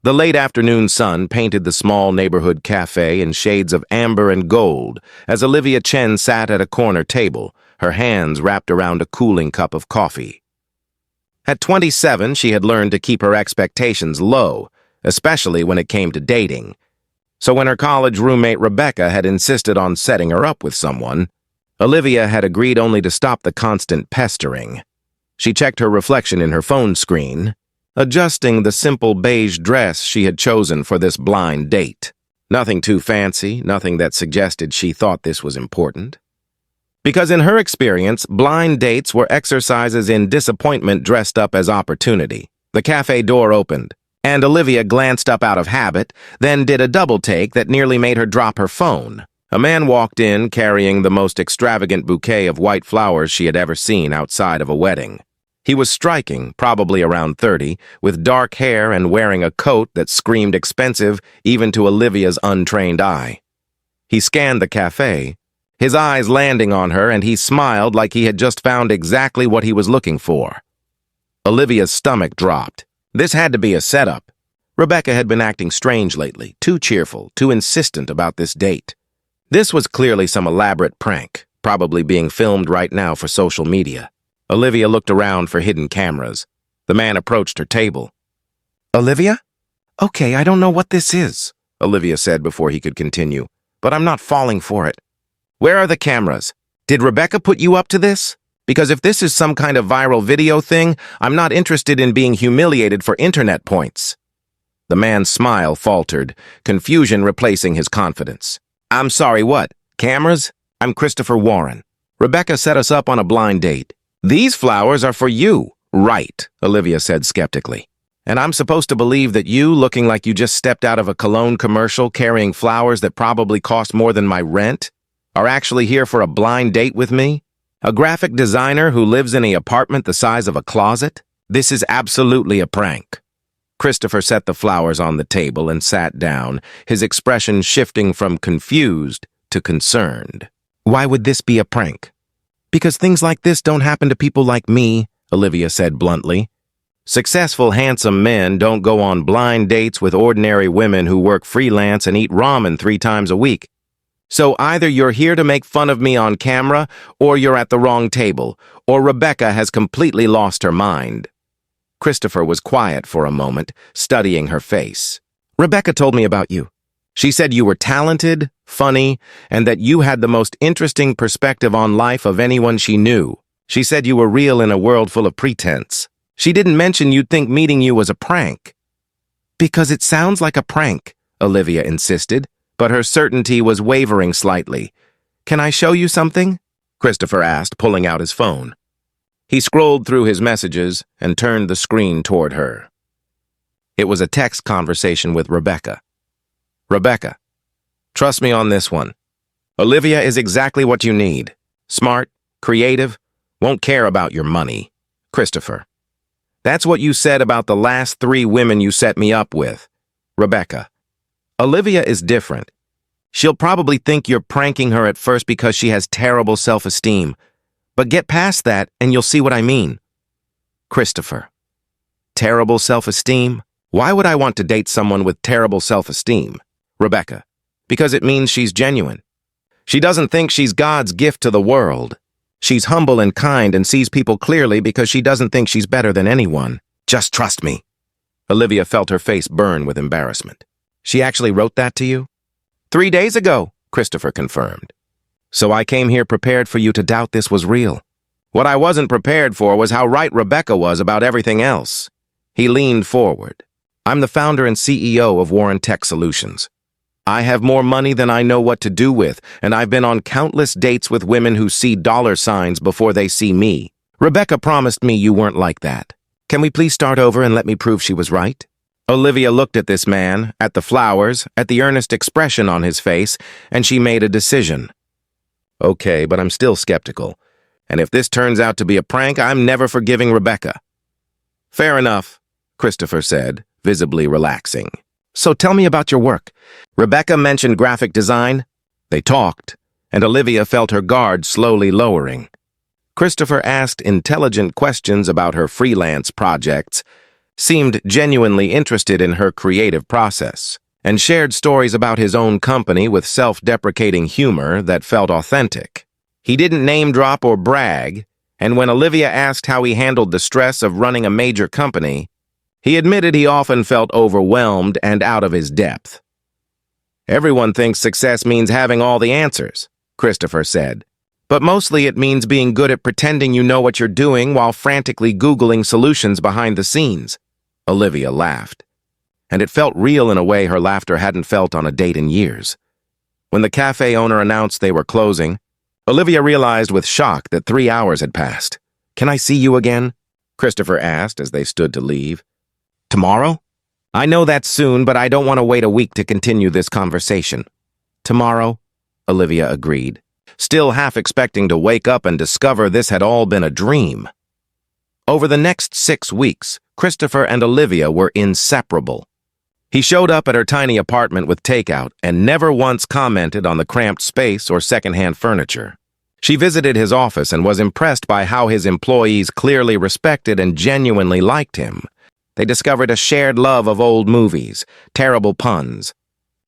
The late afternoon sun painted the small neighborhood cafe in shades of amber and gold as Olivia Chen sat at a corner table, her hands wrapped around a cooling cup of coffee. At 27, she had learned to keep her expectations low, especially when it came to dating. So when her college roommate Rebecca had insisted on setting her up with someone, Olivia had agreed only to stop the constant pestering. She checked her reflection in her phone screen, adjusting the simple beige dress she had chosen for this blind date. Nothing too fancy, nothing that suggested she thought this was important. Because in her experience, blind dates were exercises in disappointment dressed up as opportunity. The cafe door opened, and Olivia glanced up out of habit, then did a double take that nearly made her drop her phone. A man walked in carrying the most extravagant bouquet of white flowers she had ever seen outside of a wedding. He was striking, probably around 30, with dark hair and wearing a coat that screamed expensive even to Olivia's untrained eye. He scanned the cafe, his eyes landing on her, and he smiled like he had just found exactly what he was looking for. Olivia's stomach dropped. This had to be a setup. Rebecca had been acting strange lately, too cheerful, too insistent about this date. This was clearly some elaborate prank, probably being filmed right now for social media. Olivia looked around for hidden cameras. The man approached her table. "Olivia? Okay, I don't know what this is," Olivia said before he could continue, "but I'm not falling for it. Where are the cameras? Did Rebecca put you up to this? Because if this is some kind of viral video thing, I'm not interested in being humiliated for internet points." The man's smile faltered, confusion replacing his confidence. "I'm sorry, what? Cameras? I'm Christopher Warren. Rebecca set us up on a blind date. These flowers are for you." "Right," Olivia said skeptically. "And I'm supposed to believe that you, looking like you just stepped out of a cologne commercial carrying flowers that probably cost more than my rent, are actually here for a blind date with me? A graphic designer who lives in an apartment the size of a closet? This is absolutely a prank." Christopher set the flowers on the table and sat down, his expression shifting from confused to concerned. "Why would this be a prank?" "Because things like this don't happen to people like me," Olivia said bluntly. "Successful, handsome men don't go on blind dates with ordinary women who work freelance and eat ramen 3 times a week. So either you're here to make fun of me on camera, or you're at the wrong table, or Rebecca has completely lost her mind." Christopher was quiet for a moment, studying her face. "Rebecca told me about you. She said you were talented, funny, and that you had the most interesting perspective on life of anyone she knew. She said you were real in a world full of pretense. She didn't mention you'd think meeting you was a prank." "Because it sounds like a prank," Olivia insisted, but her certainty was wavering slightly. "Can I show you something?" Christopher asked, pulling out his phone. He scrolled through his messages and turned the screen toward her. It was a text conversation with Rebecca. "Rebecca, trust me on this one. Olivia is exactly what you need. Smart, creative, won't care about your money. Christopher. That's what you said about the last 3 women you set me up with. Rebecca. Olivia is different. She'll probably think you're pranking her at first because she has terrible self-esteem. But get past that and you'll see what I mean. Christopher. Terrible self-esteem? Why would I want to date someone with terrible self-esteem? Rebecca. Because it means she's genuine. She doesn't think she's God's gift to the world. She's humble and kind and sees people clearly because she doesn't think she's better than anyone. Just trust me." Olivia felt her face burn with embarrassment. "She actually wrote that to you?" 3 days ago, Christopher confirmed. "So I came here prepared for you to doubt this was real. What I wasn't prepared for was how right Rebecca was about everything else." He leaned forward. "I'm the founder and CEO of Warren Tech Solutions. I have more money than I know what to do with, and I've been on countless dates with women who see dollar signs before they see me. Rebecca promised me you weren't like that. Can we please start over and let me prove she was right?" Olivia looked at this man, at the flowers, at the earnest expression on his face, and she made a decision. "Okay, but I'm still skeptical. And if this turns out to be a prank, I'm never forgiving Rebecca." "Fair enough," Christopher said, visibly relaxing. "So tell me about your work. Rebecca mentioned graphic design." They talked, and Olivia felt her guard slowly lowering. Christopher asked intelligent questions about her freelance projects, seemed genuinely interested in her creative process, and shared stories about his own company with self-deprecating humor that felt authentic. He didn't name-drop or brag, and when Olivia asked how he handled the stress of running a major company, he admitted he often felt overwhelmed and out of his depth. "Everyone thinks success means having all the answers," Christopher said. "But mostly it means being good at pretending you know what you're doing while frantically Googling solutions behind the scenes." Olivia laughed, and it felt real in a way her laughter hadn't felt on a date in years. When the cafe owner announced they were closing, Olivia realized with shock that 3 hours had passed. "Can I see you again?" Christopher asked as they stood to leave. "Tomorrow?" "I know that's soon, but I don't want to wait a week to continue this conversation." "Tomorrow," Olivia agreed, still half expecting to wake up and discover this had all been a dream. Over the next 6 weeks, Christopher and Olivia were inseparable. He showed up at her tiny apartment with takeout and never once commented on the cramped space or secondhand furniture. She visited his office and was impressed by how his employees clearly respected and genuinely liked him. They discovered a shared love of old movies, terrible puns,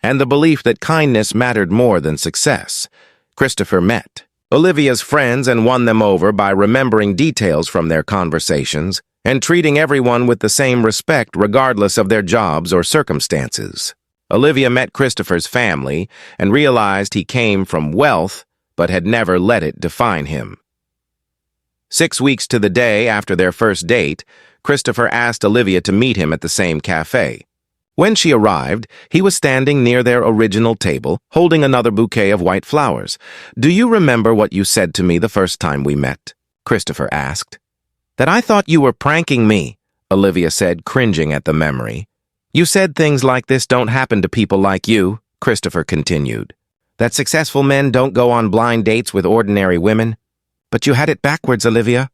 and the belief that kindness mattered more than success. Christopher met Olivia's friends and won them over by remembering details from their conversations and treating everyone with the same respect regardless of their jobs or circumstances. Olivia met Christopher's family and realized he came from wealth but had never let it define him. 6 weeks to the day after their first date, Christopher asked Olivia to meet him at the same cafe. When she arrived, he was standing near their original table, holding another bouquet of white flowers. "Do you remember what you said to me the first time we met?" Christopher asked. "That I thought you were pranking me," Olivia said, cringing at the memory. "You said things like this don't happen to people like you," Christopher continued. "That successful men don't go on blind dates with ordinary women. But you had it backwards, Olivia."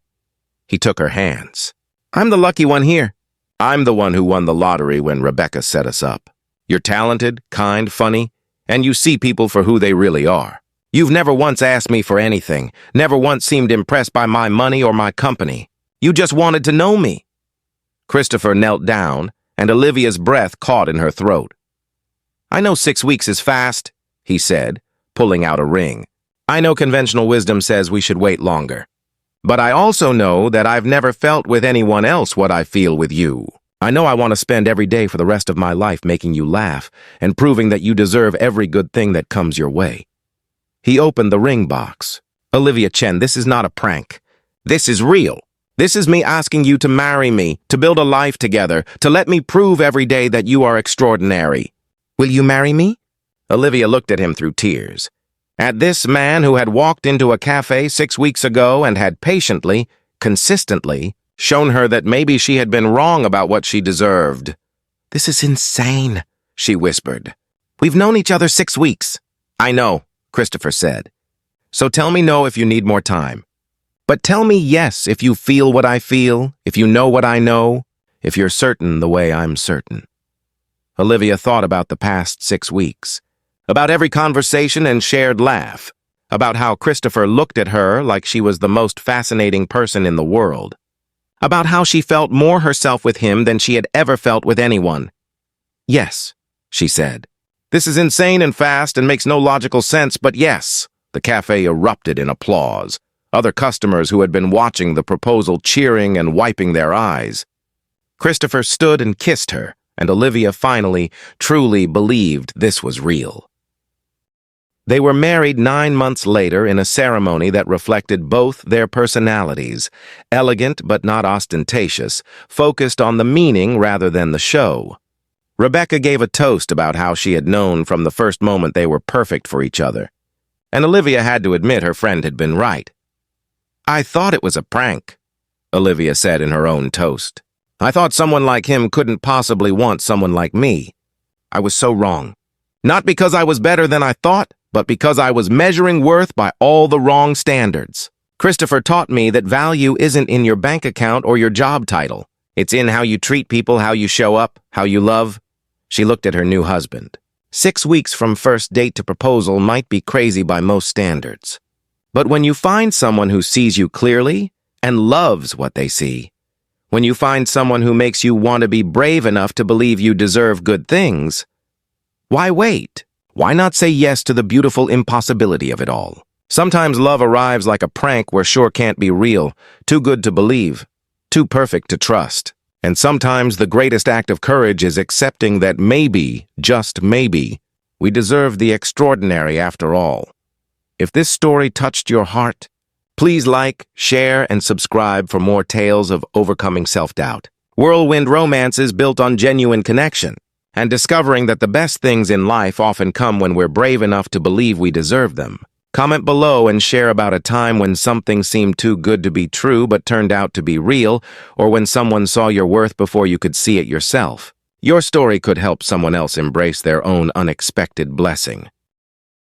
He took her hands. "I'm the lucky one here. I'm the one who won the lottery when Rebecca set us up. You're talented, kind, funny, and you see people for who they really are. You've never once asked me for anything, never once seemed impressed by my money or my company. You just wanted to know me." Christopher knelt down, and Olivia's breath caught in her throat. "I know 6 weeks is fast," he said, pulling out a ring. "I know conventional wisdom says we should wait longer. But I also know that I've never felt with anyone else what I feel with you. I know I want to spend every day for the rest of my life making you laugh and proving that you deserve every good thing that comes your way." He opened the ring box. "Olivia Chen, this is not a prank. This is real. This is me asking you to marry me, to build a life together, to let me prove every day that you are extraordinary. Will you marry me?" Olivia looked at him through tears. At this man who had walked into a cafe 6 weeks ago and had patiently, consistently, shown her that maybe she had been wrong about what she deserved. "This is insane," she whispered. "We've known each other 6 weeks." "I know," Christopher said. "So tell me no if you need more time. But tell me yes if you feel what I feel, if you know what I know, if you're certain the way I'm certain." Olivia thought about the past 6 weeks. About every conversation and shared laugh, about how Christopher looked at her like she was the most fascinating person in the world, about how she felt more herself with him than she had ever felt with anyone. "Yes," she said. "This is insane and fast and makes no logical sense, but yes." The cafe erupted in applause, other customers who had been watching the proposal cheering and wiping their eyes. Christopher stood and kissed her, and Olivia finally, truly believed this was real. They were married 9 months later in a ceremony that reflected both their personalities, elegant but not ostentatious, focused on the meaning rather than the show. Rebecca gave a toast about how she had known from the first moment they were perfect for each other, and Olivia had to admit her friend had been right. "I thought it was a prank," Olivia said in her own toast. "I thought someone like him couldn't possibly want someone like me. I was so wrong. Not because I was better than I thought, but because I was measuring worth by all the wrong standards. Christopher taught me that value isn't in your bank account or your job title. It's in how you treat people, how you show up, how you love." She looked at her new husband. 6 weeks from first date to proposal might be crazy by most standards. But when you find someone who sees you clearly and loves what they see, When you find someone who makes you want to be brave enough to believe you deserve good things, why wait? Why not say yes to the beautiful impossibility of it all? Sometimes love arrives like a prank we're sure can't be real, too good to believe, too perfect to trust. And sometimes the greatest act of courage is accepting that maybe, just maybe, we deserve the extraordinary after all. If this story touched your heart, please like, share, and subscribe for more tales of overcoming self-doubt. Whirlwind romance is built on genuine connection and discovering that the best things in life often come when we're brave enough to believe we deserve them. Comment below and share about a time when something seemed too good to be true but turned out to be real, or when someone saw your worth before you could see it yourself. Your story could help someone else embrace their own unexpected blessing.